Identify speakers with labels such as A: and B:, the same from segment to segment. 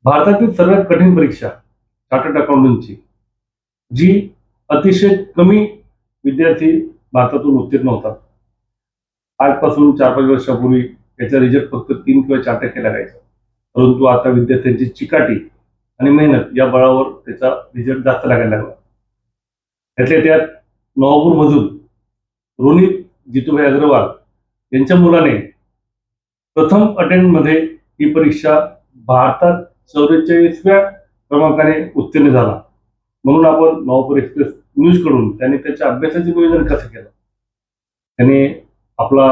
A: भारतातील सर्वात कठीण परीक्षा चार्टर्ड अकाउंटंटची, जी अतिशय कमी विद्यार्थी भारतातून उत्तीर्ण होतात. आजपासून 4-5 वर्षापूर्वी याचा रिझल्ट फक्त 3 किंवा 4% लागायचा. परंतु आता विद्यार्थ्यांची चिकाटी आणि मेहनत या बळावर त्याचा रिझल्ट जास्त लागायला लागला. त्यातल्या त्यात नवापूरमधून रोनित जितूभाई अग्रवाल यांच्या मुलाने प्रथम अटेम्प्टमध्ये ही परीक्षा भारतात 44व्या क्रमांकाने उत्तीर्ण झाला. म्हणून आपण नवापूर एक्सप्रेस न्यूज कडून त्यांनी त्याच्या अभ्यासाचे नियोजन कसं केलं, त्याने आपला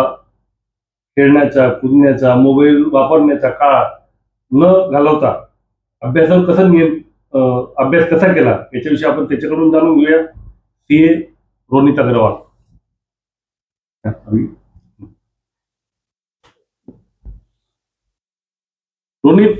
A: खेळण्याचा, कुदण्याचा, मोबाईल वापरण्याचा काळ न घालवता अभ्यासावर अभ्यास कसा केला याच्याविषयी आपण त्याच्याकडून जाणून घेऊया. सीए रोनित अग्रवाल. रोनित,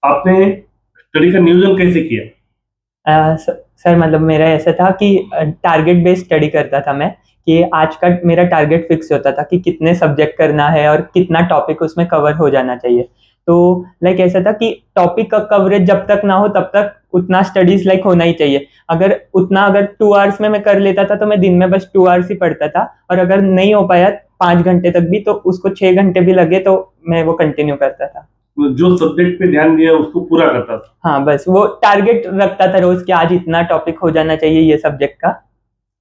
A: आपने स्टडी का नियोजन कैसे किया?
B: सर मतलब मेरा ऐसा था कि टारगेट बेस्ड स्टडी करता था मैं, कि आज का मेरा टारगेट फिक्स होता था कि कितने सब्जेक्ट करना है और कितना टॉपिक उसमें कवर हो जाना चाहिए. तो लाइक ऐसा था कि टॉपिक का कवरेज जब तक ना हो तब तक उतना स्टडीज लाइक होना ही चाहिए. अगर 2 आवर्स में मैं कर लेता था तो मैं दिन में बस 2 आवर्स ही पढ़ता था, और अगर नहीं हो पाया 5 घंटे तक भी तो उसको 6 घंटे भी लगे तो मैं वो कंटिन्यू करता था.
A: जो सब्जेक्ट पे ध्यान दिया उसको पूरा करता था.
B: हाँ, बस वो टारगेट रखता था रोज कि आज इतना टॉपिक हो जाना चाहिए ये सब्जेक्ट का.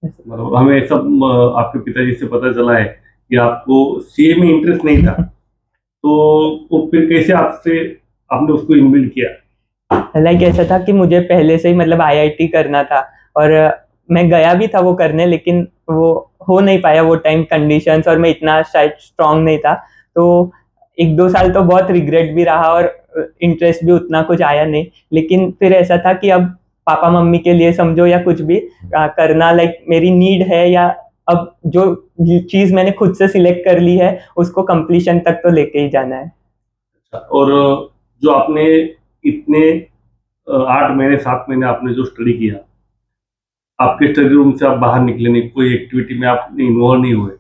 A: बराबर. हमें सब आपके पिताजी से पता चला है कि आपको सीए में इंटरेस्ट नहीं था, तो वो फिर कैसे आपने उसको इनबिल्ड किया?
B: लाइक ऐसा था कि मुझे पहले से ही मतलब आईआईटी करना था, और मैं गया भी था वो करने, लेकिन वो हो नहीं पाया वो टाइम कंडीशंस, और मैं इतना शायद स्ट्रांग नहीं था. तो 1-2 साल तो बहुत रिग्रेट भी रहा और इंटरेस्ट भी उतना कुछ आया नहीं. लेकिन फिर ऐसा था कि अब पापा मम्मी के लिए समझो या कुछ भी करना लाइक मेरी नीड है, या अब जो चीज मैंने खुद से सिलेक्ट कर ली है उसको कंप्लीशन तक तो लेके ही जाना है.
A: और जो आपने इतने 8 महीने 7 महीने आपने जो स्टडी किया, आपके स्टडी रूम से आप बाहर निकले नहीं, कोई एक्टिविटी में आपने इन्वॉल्व नहीं हुए,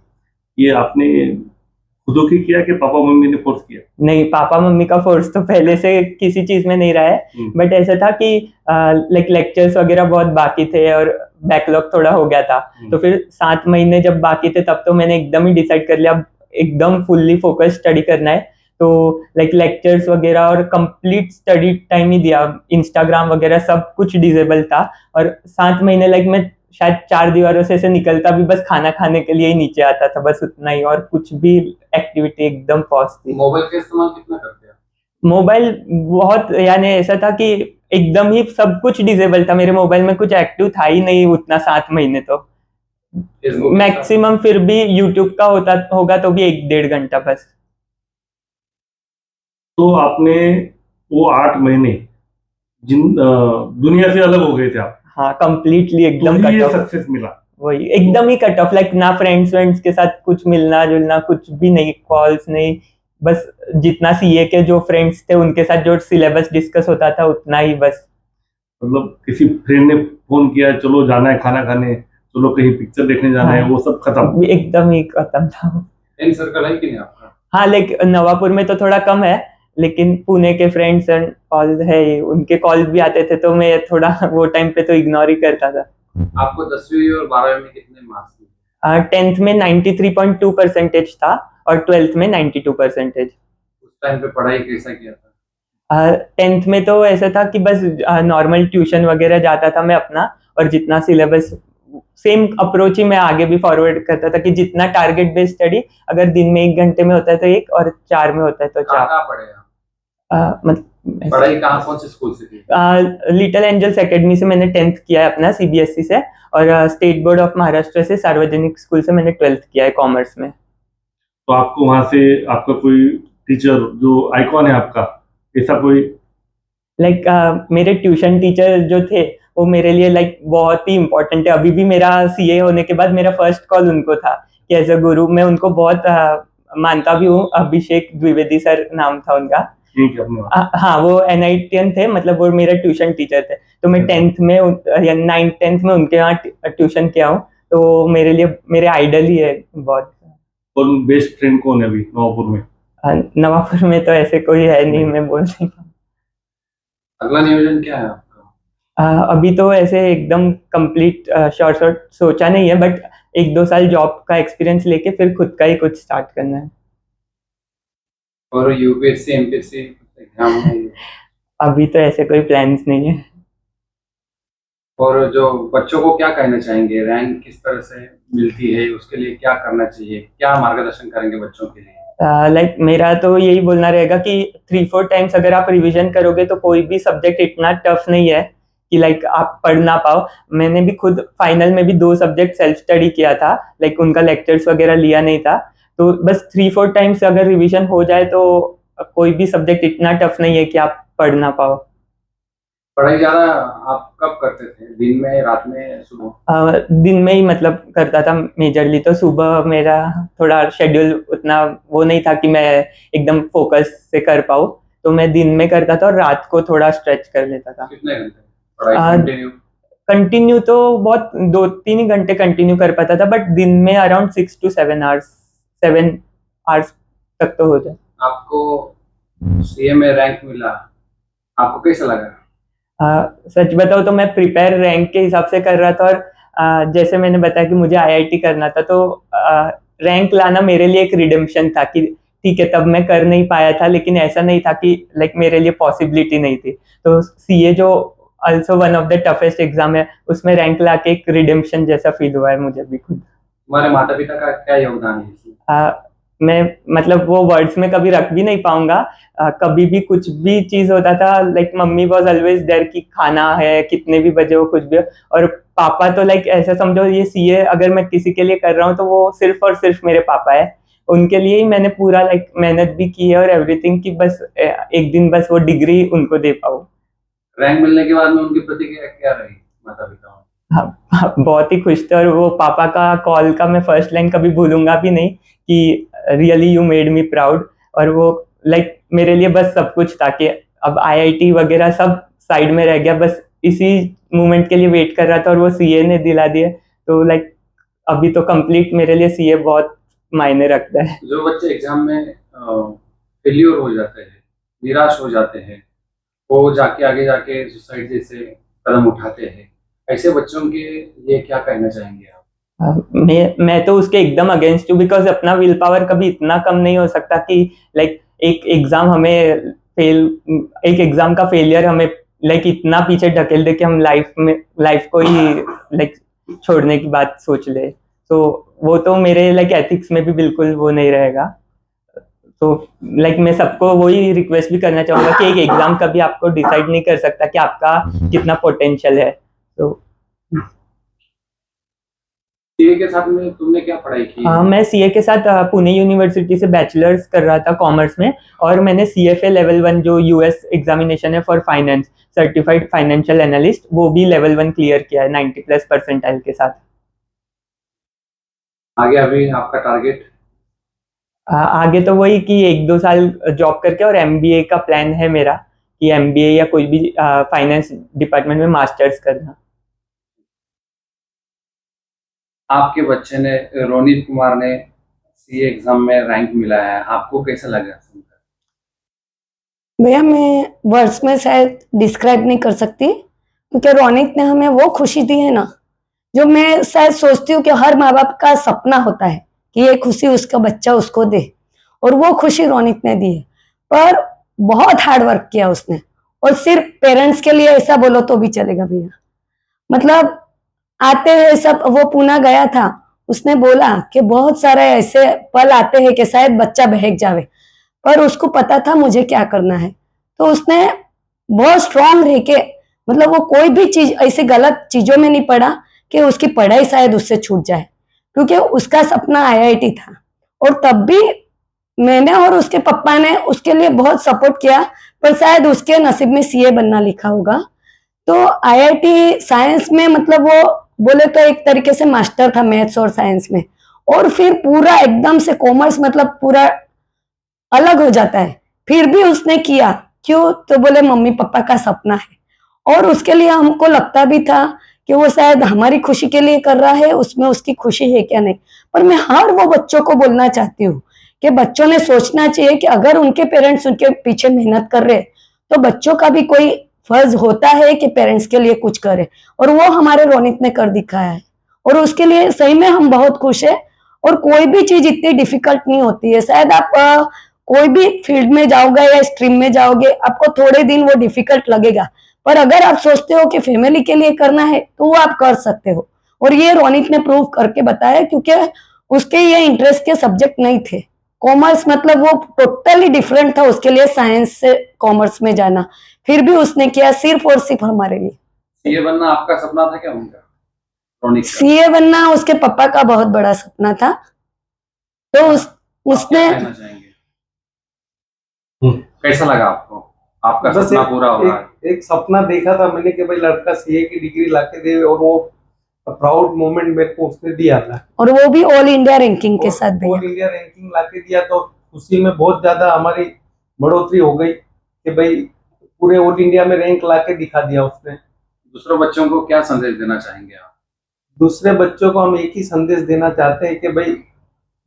A: ये आपने खुद ही किया कि पापा मम्मी ने फोर्स किया?
B: नहीं, पापा मम्मी का फोर्स तो पहले से किसी चीज में नहीं रहा है. बट ऐसा था कि लाइक लेक्चर्स वगैरह बहुत बाकी थे और बैकलॉग थोड़ा हो गया था. तो फिर 7 महीने जब बाकी थे तब तो मैंने एकदम ही डिसाइड कर लिया अब एकदम फुल्ली फोकस स्टडी करना है. तो लाइक लेक्चर्स वगैरह और कंप्लीट स्टडी टाइम ही दिया. इंस्टाग्राम वगैरह सब कुछ डिसेबल था, और 7 महीने लाइक मैं शायद 4 दीवारों से ऐसे निकलता भी बस खाना खाने के लिए ही नीचे आता था, बस उतना ही, और कुछ भी एक्टिविटी एकदम पॉज थी.
C: मोबाइल का इस्तेमाल कितना करते हैं?
B: मोबाइल बहुत, यानी ऐसा था कि एकदम ही सब कुछ डिसेबल था मेरे मोबाइल में, कुछ एक्टिव था ही नहीं उतना 7 महीने. तो मैक्सिमम फिर भी यूट्यूब का होगा तो भी 1-1.5 घंटा बस.
A: तो आपने वो 8 महीने दुनिया से अलग हो गए थे आप.
B: हाँ, कंप्लीटली एकदम
A: तो
B: कट
A: ये
B: ऑफ.
A: सक्सेस मिला.
B: वही एकदम ही कट ऑफ, लाइक ना फ्रेंड्स के साथ कुछ मिलना जुलना, कुछ भी नहीं, कॉल्स नहीं, बस जितना सीए के जो फ्रेंड्स थे उनके साथ जो सिलेबस डिस्कस होता था उतना ही बस.
A: मतलब किसी फ्रेंड ने फोन किया, चलो जाना है खाना खाने, चलो कहीं पिक्चर देखने जाना है, वो सब खत्म.
B: एकदम ही खत्म था.
C: फ्रेंड सर्कल है कि नहीं आपका?
B: हाँ, लाइक नवापुर में तो थोड़ा कम है, लेकिन पुणे के फ्रेंड्स एंड ऑल है, उनके कॉल भी आते थे तो मैं थोड़ा वो टाइम पे तो इग्नोर ही करता था.
C: आपको 10वीं और 12वीं में कितने मार्क्स थे?
B: 10th में 93.2% था और 12th में 92%.
C: उस टाइम पे पढ़ाई कैसा किया था?
B: 10th में तो ऐसा था कि बस नॉर्मल ट्यूशन वगैरह जाता था मैं अपना, और जितना सिलेबस सेम अप्रोच ही मैं आगे भी फॉरवर्ड करता था कि जितना टारगेट बेस्ड स्टडी अगर दिन में 1 घंटे में होता है तो 1, और 4 में होता है तो 4.
C: कहाँ पढ़े आप?
B: मतलब
C: पढ़ाई कौन से स्कूल से की?
B: लिटिल एंजल्स एकेडमी से मैंने 10th किया है अपना सीबीएसई से, और स्टेट बोर्ड ऑफ महाराष्ट्र से सार्वजनिक स्कूल से मैंने 12th किया है कॉमर्स में.
A: तो आपको वहां से आपका कोई टीचर जो आइकॉन है आपका, ऐसा कोई?
B: लाइक मेरे ट्यूशन टीचर जो थे वो मेरे लिए लाइक बहुत ही इम्पोर्टेंट है. अभी भी मेरा सीए होने के बाद मेरा फर्स्ट कॉल उनको था कि एज अ गुरु मैं उनको बहुत मानता भी हूँ. अभिषेक द्विवेदी सर नाम था उनका.
A: ठीक है.
B: हाँ, वो एनआईटीएन थे, मतलब वो मेरा ट्यूशन टीचर थे. तो मैं 10th में या 9th-10th में उनके यहाँ ट्यूशन किया हूँ, तो मेरे लिए मेरे आइडल ही है बहुत.
A: और बेस्ट फ्रेंड कौन है अभी नवापुर में?
B: नवापुर में तो ऐसे कोई है नहीं, मैं बोल नहीं पाऊँ।
C: अगला नियोजन क्या है आपका?
B: अभी तो ऐसे एकदम कंप्लीट शॉर्ट शॉर्ट सोचा नहीं है, बट 1-2 साल जॉब का एक्सपीरियंस लेके फिर खुद का ही कुछ स्टार्ट करना है।
C: और यूपीएससी एमपीएससी एग्जाम है ये?
B: अभी तो ऐसे कोई प्लान्स नहीं है।
C: और जो बच्चों को क्या कहना चाहेंगे, रैंक किस तरह से मिलती है, उसके लिए क्या करना चाहिए, क्या मार्गदर्शन करेंगे बच्चों के लिए?
B: लाइक मेरा तो यही बोलना रहेगा कि 3-4 टाइम्स अगर आप रिवीजन करोगे तो कोई भी सब्जेक्ट इतना टफ नहीं है कि लाइक आप पढ़ ना पाओ। मैंने भी खुद फाइनल में भी 2 सब्जेक्ट सेल्फ स्टडी किया था, लाइक उनका लेक्चर्स वगैरह लिया नहीं था। तो बस 3-4 टाइम्स अगर रिवीजन हो जाए तो कोई भी सब्जेक्ट इतना टफ नहीं है कि आप पढ़ ना पाओ।
C: पढ़ाई ज्यादा आप कब करते थे, दिन में, रात में, सुबह?
B: दिन में ही मतलब करता था मेजरली। तो सुबह मेरा थोड़ा शेड्यूल उतना वो नहीं था कि मैं एकदम फोकस से कर पाऊँ, तो मैं दिन में करता था और रात को थोड़ा स्ट्रेच कर लेता था।
C: कितने घंटे पढ़ाई
B: आ,
C: कंटिन्यू?
B: कंटिन्यू तो बहुत 2-3 ही घंटे कंटिन्यू कर पाता था, बट दिन में अराउंड 6 to 7 आवर्स, 7 आवर्स तक तो हो जाए।
C: आपको सीए में रैंक मिला, आपको कैसा लगा?
B: सच बताओ तो मैं प्रिपेयर रैंक के हिसाब से कर रहा था, और जैसे मैंने बताया कि मुझे आईआईटी करना था, तो रैंक लाना मेरे लिए एक रिडेम्पशन था कि ठीक है, तब मैं कर नहीं पाया था, लेकिन ऐसा नहीं था कि लाइक मेरे लिए पॉसिबिलिटी नहीं थी। तो सीए जो also one of the toughest exam है, उसमें रैंक लाके एक रिडेम्पशन जैसा फील हुआ है मुझे भी खुद।
C: तुम्हारे माता पिता का क्या योगदान है इसमें?
B: मैं मतलब वो वर्ड्स में कभी रख भी नहीं पाऊंगा। कभी भी कुछ भी चीज होता था, like mummy was always there कि खाना है, कितने भी बजे हो, कुछ भी हो। और पापा तो लाइक ऐसा समझो, ये सीए अगर मैं किसी के लिए कर रहा हूँ तो वो सिर्फ और सिर्फ मेरे पापा है। उनके लिए ही मैंने पूरा लाइक मेहनत भी की है और एवरीथिंग, की बस एक दिन बस वो डिग्री उनको दे पाऊँ।
C: रैंक मिलने के बाद में उनकी प्रतिक्रिया क्या रही, माता पिता?
B: हाँ, बहुत ही खुश थे। और वो पापा का कॉल का मैं फर्स्ट लाइन कभी भूलूंगा भी नहीं कि really you made me proud. और वो लाइक मेरे लिए बस सब कुछ था कि अब आईआईटी वगैरह सब साइड में रह गया, बस इसी मोमेंट के लिए वेट कर रहा था और वो सीए ने दिला दिया। तो लाइक अभी तो कंप्लीट मेरे लिए सीए बहुत मायने रखता है।
C: जो बच्चे एग्जाम में फेल्यूर हो जाते हैं, निराश हो जाते हैं, वो जाके आगे जाके सुसाइड जैसे कदम उठाते हैं, ऐसे बच्चों के लिए क्या कहना चाहेंगे आप?
B: मैं तो उसके एकदम अगेंस्ट हूँ, बिकॉज अपना विल पावर कभी इतना कम नहीं हो सकता कि लाइक एक एग्जाम का फेलियर हमें लाइक इतना पीछे ढकेल दे कि हम लाइफ को ही लाइक छोड़ने की बात सोच ले। तो वो तो मेरे लाइक एथिक्स में भी बिल्कुल वो नहीं रहेगा। तो लाइक मैं सबको वही रिक्वेस्ट भी करना चाहूंगा कि एक एग्जाम कभी आपको डिसाइड नहीं कर सकता कि आपका कितना पोटेंशियल है। तो
C: सीए के साथ में तुमने क्या पढ़ाई की?
B: मैं सीए के साथ पुणे यूनिवर्सिटी से बैचलर्स कर रहा था कॉमर्स में, और मैंने सीएफए लेवल 1 जो यूएस एग्जामिनेशन है for finance, certified financial analyst, वो भी लेवल 1 क्लियर किया है 90+ परसेंटाइल के साथ।
C: आगे अभी आपका टारगेट?
B: आगे तो वही कि 1-2 साल जॉब करके और एमबीए का प्लान है मेरा, कि एमबीए या कोई भी फाइनेंस डिपार्टमेंट में मास्टर्स करना।
C: आपके बच्चे ने, रोनित कुमार ने सीए एग्जाम में रैंक मिला है, आपको कैसा लगा सुनकर?
D: भैया मैं वर्ड्स में शायद डिस्क्राइब नहीं कर सकती, क्योंकि रोनित ने हमें वो खुशी दी है ना, जो मैं शायद सोचती हूँ कि हर माँ बाप का सपना होता है कि ये खुशी उसका बच्चा उसको दे, और वो खुशी रोनित ने दी है। पर बहुत हार्ड वर्क किया उसने, और सिर्फ पेरेंट्स के लिए ऐसा बोलो तो भी चलेगा भैया। मतलब आते हैं सब, वो पुणे गया था, उसने बोला कि बहुत सारे ऐसे पल आते हैं कि शायद बच्चा बहक जावे, पर उसको पता था मुझे क्या करना है। तो उसने बहुत स्ट्रांग रह के, मतलब वो कोई भी चीज ऐसे गलत चीजों में नहीं पड़ा कि उसकी पढ़ाई शायद उससे छूट जाए, क्योंकि उसका सपना आईआईटी था। और तब भी मैंने और उसके पापा ने उसके लिए बहुत सपोर्ट किया, पर शायद उसके नसीब में सीए बनना लिखा होगा। तो आईआईटी साइंस में मतलब वो बोले तो एक तरीके से मास्टर था मैथ्स और साइंस में, और फिर पूरा एकदम से कॉमर्स, मतलब पूरा अलग हो जाता है। फिर भी उसने किया, क्यों? तो बोले मम्मी पापा का सपना है, और उसके लिए हमको लगता भी था कि वो शायद हमारी खुशी के लिए कर रहा है, उसमें उसकी खुशी है क्या नहीं। पर मैं हर वो बच्चों को बोलना चाहती हूँ कि बच्चों ने सोचना चाहिए कि अगर उनके पेरेंट्स उनके पीछे मेहनत कर रहे तो बच्चों का भी कोई फर्ज होता है कि पेरेंट्स के लिए कुछ करे, और वो हमारे रोनित ने कर दिखाया है, और उसके लिए सही में हम बहुत खुश है। और कोई भी चीज इतनी डिफिकल्ट नहीं होती है। शायद आप कोई भी फील्ड में जाओगे या स्ट्रीम में जाओगे, आपको थोड़े दिन वो डिफिकल्ट लगेगा, पर अगर आप सोचते हो कि फैमिली के लिए करना है तो वो आप कर सकते हो। और ये रोनित ने प्रूव करके बताया, क्योंकि उसके ये इंटरेस्ट के सब्जेक्ट नहीं थे। कॉमर्स मतलब वो टोटली डिफरेंट था उसके लिए, साइंस से कॉमर्स में जाना, फिर भी उसने किया सिर्फ और सिर्फ हमारे लिए।
C: सीए बनना आपका सपना था क्या उनका, रोनित का?
D: सीए बनना उसके पापा का बहुत बड़ा सपना था, तो
C: आप
D: उसने
C: क्या कहना चाहेंगे?
A: हम्म।
C: कैसा लगा आपको, आपका
E: बस
C: सपना पूरा हो रहा है?
E: एक सपना देखा था मैंने कि भाई लड़का सीए की डिग्री लाके दे, और वो प्राउड मोमेंट मेरे को उसने दिया था।
D: और वो भी ऑल इंडिया रैंकिंग के साथ
E: ऑल
D: भैया।
E: इंडिया रैंकिंग लाके दिया, तो खुशी में बहुत ज्यादा हमारी बढ़ोतरी हो गई कि भाई पूरे ऑल इंडिया में रैंक लाके दिखा दिया उसने।
C: दूसरे बच्चों को क्या संदेश देना चाहेंगे आप?
E: दूसरे बच्चों को हम एक ही संदेश देना चाहते हैं कि भाई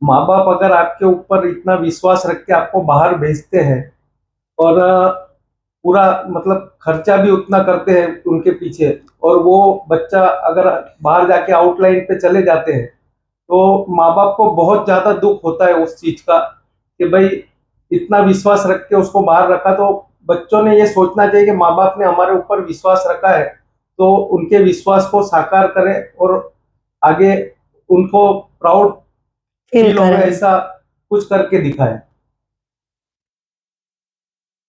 E: माँ बाप अगर आपके ऊपर इतना विश्वास रख के आपको बाहर भेजते हैं, और पूरा मतलब खर्चा भी उतना करते हैं उनके पीछे, और वो बच्चा अगर बाहर जाके आउटलाइन पे चले जाते हैं, तो माँ बाप को बहुत ज्यादा दुख होता है उस चीज का कि भाई इतना विश्वास रख के उसको बाहर रखा। तो बच्चों ने ये सोचना चाहिए कि माँ बाप ने हमारे ऊपर विश्वास रखा है, तो उनके विश्वास को साकार करें और आगे उनको प्राउड
D: फील
E: फील हो
D: करें।
E: ऐसा कुछ करके दिखाएं।